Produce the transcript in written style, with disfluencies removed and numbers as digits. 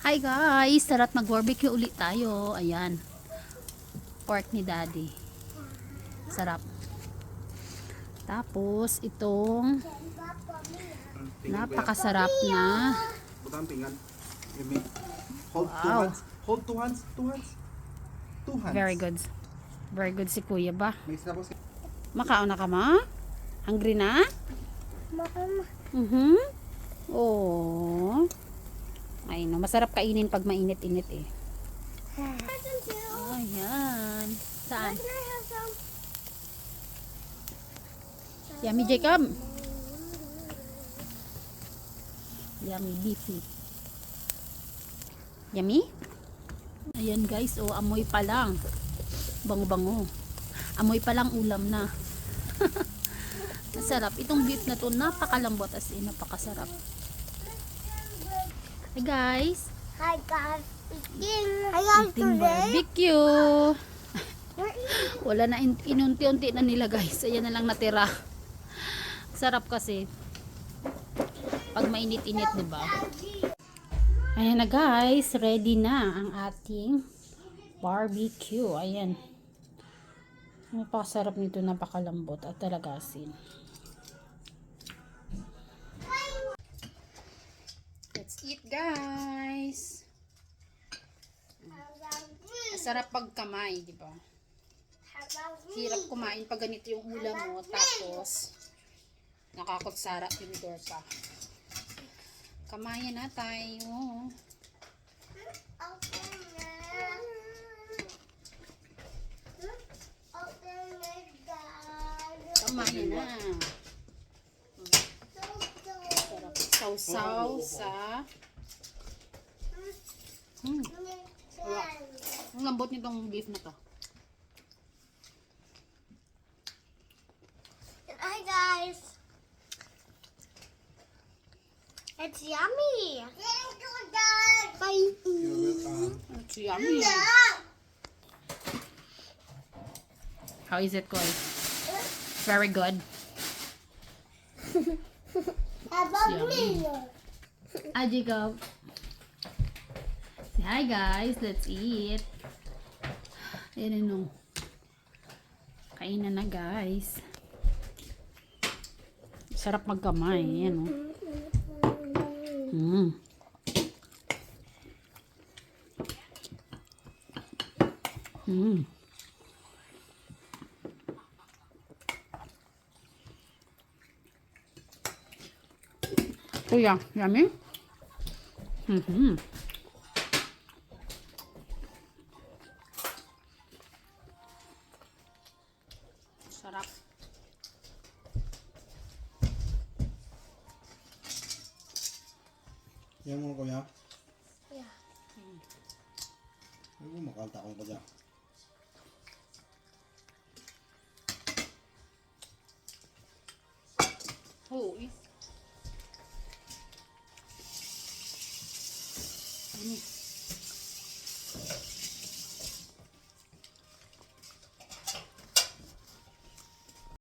Hi guys! Tara't mag-barbecue ulit tayo. Ayan. Pork ni Daddy. Sarap. Tapos, itong napakasarap na wow. Hold two hands. Two hands. Two hands. Very good. Very good si Kuya ba? Makaon na ka ma? Hungry na? Oh. Ay no, masarap kainin pag mainit-init eh. Ayan. Saan? Yummy Jacob. Yummy beefy. Yummy? Ayan guys, oh amoy pa lang. Bango-bango. Amoy pa lang ulam na. Masarap. Itong beef na to napakalambot as in napakasarap. Hi guys. Hi guys. Eating barbecue. Wala na inunti-unti na nila guys. Ayan na lang natira. Sarap kasi pag mainit-init, 'di ba? Ayan na guys, ready na ang ating barbecue. Ayan. Napakasarap nito, napakalambot at talaga asin. Let's eat guys. Masarap pag kamay, 'di ba? Hirap kumain pag ganito yung ulam mo tapos nakakutsara tinidor pa. Kamayan na tayo. Kamayan na. Sarap. Sausaw sa ang lambot nitong beef na to. Hi guys. It's yummy. Bye. It's yummy. How is it, Koy? Very good. Yummy. Jacob. Say hi guys, let's eat. Ayan no. Kainan na guys. Sarap magkamay. Ayan no. Kuya, yummy? Sarap. Yan mo kuya. Yeah. Ay, makalta ko pa dyan. Hoy. Ano?